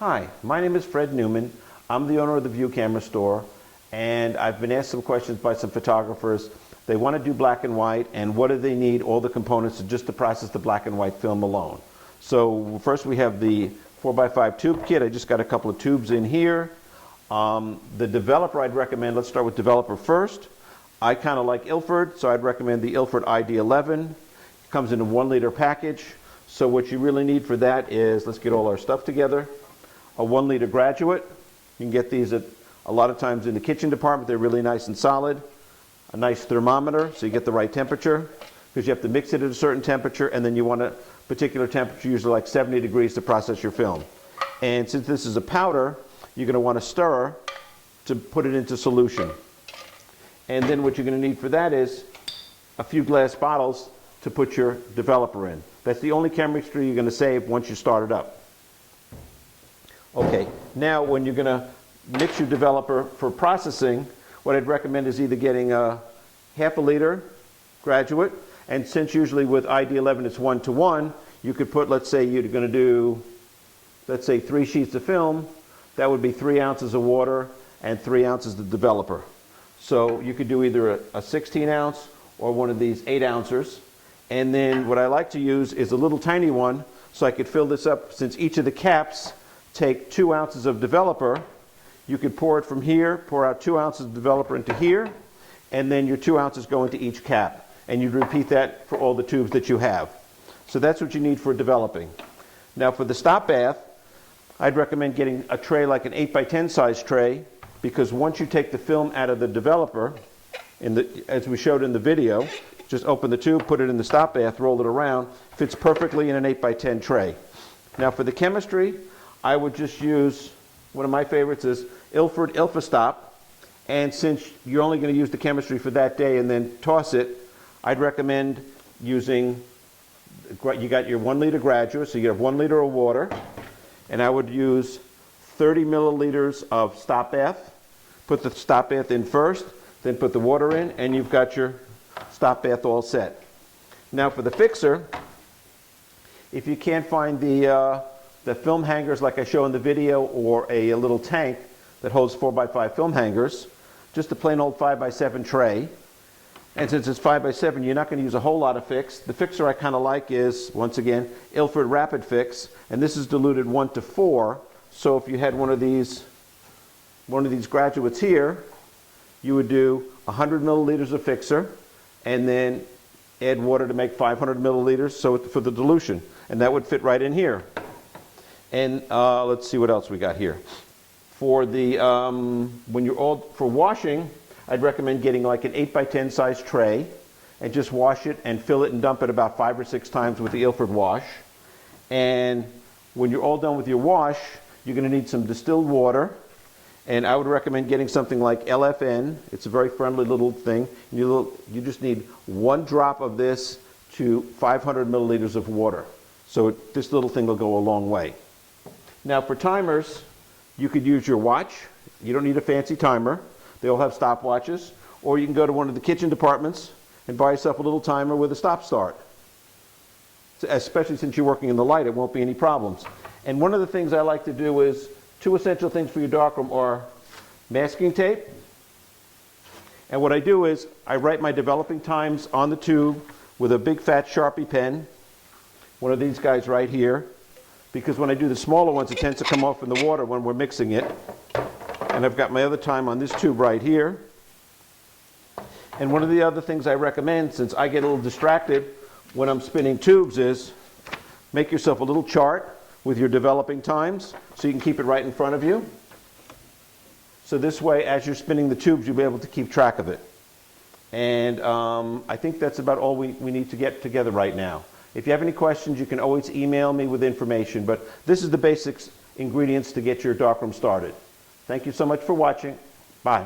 Hi, my name is Fred Newman. I'm the owner of the View Camera Store, and I've been asked some questions by some photographers. They want to do black and white, and what do they need all the components just to process the black and white film alone. So first we have the 4x5 tube kit. I just got a couple of tubes in here. The developer I'd recommend, let's start with developer first. I kind of like Ilford, so I'd recommend the Ilford ID11. It comes in a 1 liter package. So what you really need for that is, let's get all our stuff together. A 1 liter graduate. You can get these at a lot of times in the kitchen department. They're really nice and solid. A nice thermometer so you get the right temperature, because you have to mix it at a certain temperature, and then you want a particular temperature, usually like 70 degrees, to process your film. And since this is a powder, you're going to want to stir to put it into solution. And then what you're going to need for that is a few glass bottles to put your developer in. That's the only chemistry you're going to save once you start it up. Okay, now when you're going to mix your developer for processing, what I'd recommend is either getting a half a liter graduate, and since usually with ID11 it's 1:1, you could put, let's say you're going to do, let's say 3 sheets of film, that would be 3 ounces of water and 3 ounces of developer. So you could do either a 16 ounce or one of these 8 ounces. And then what I like to use is a little tiny one, so I could fill this up. Since each of the caps take 2 ounces of developer, you could pour it from here, pour out 2 ounces of developer into here, and then your 2 ounces go into each cap. And you'd repeat that for all the tubes that you have. So that's what you need for developing. Now for the stop bath, I'd recommend getting a tray like an 8x10 size tray, because once you take the film out of the developer, as we showed in the video, just open the tube, put it in the stop bath, roll it around, fits perfectly in an 8x10 tray. Now for the chemistry, I would just use, one of my favorites is Ilford Ilfastop, and since you're only going to use the chemistry for that day and then toss it, I'd recommend using, you got your 1 liter graduate, so you have 1 liter of water, and I would use 30 milliliters of stop bath. Put the stop bath in first, then put the water in, and you've got your stop bath all set. Now for the fixer, if you can't find the film hangers like I show in the video, or a little tank that holds 4x5 film hangers, just a plain old 5x7 tray. And since it's 5x7, you're not going to use a whole lot of fix. The fixer I kind of like is, once again, Ilford Rapid Fix, and this is diluted 1:4. So if you had one of these graduates here, you would do 100 milliliters of fixer, and then add water to make 500 milliliters for the dilution, and that would fit right in here. And let's see what else we got here. For the for washing, I'd recommend getting like an 8x10 size tray, and just wash it and fill it and dump it about 5 or 6 times with the Ilford wash. And when you're all done with your wash, you're going to need some distilled water, and I would recommend getting something like LFN. It's a very friendly little thing. You just need 1 drop of this to 500 milliliters of water. So this little thing will go a long way. Now for timers, you could use your watch. You don't need a fancy timer. They all have stopwatches. Or you can go to one of the kitchen departments and buy yourself a little timer with a stop-start. Especially since you're working in the light, it won't be any problems. And one of the things I like to do is, 2 essential things for your darkroom are masking tape. And what I do is, I write my developing times on the tube with a big fat Sharpie pen. One of these guys right here. Because when I do the smaller ones, it tends to come off in the water when we're mixing it. And I've got my other time on this tube right here. And one of the other things I recommend, since I get a little distracted when I'm spinning tubes, is make yourself a little chart with your developing times so you can keep it right in front of you. So this way, as you're spinning the tubes, you'll be able to keep track of it. And I think that's about all we need to get together right now. If you have any questions, you can always email me with information, but this is the basic ingredients to get your darkroom started. Thank you so much for watching. Bye.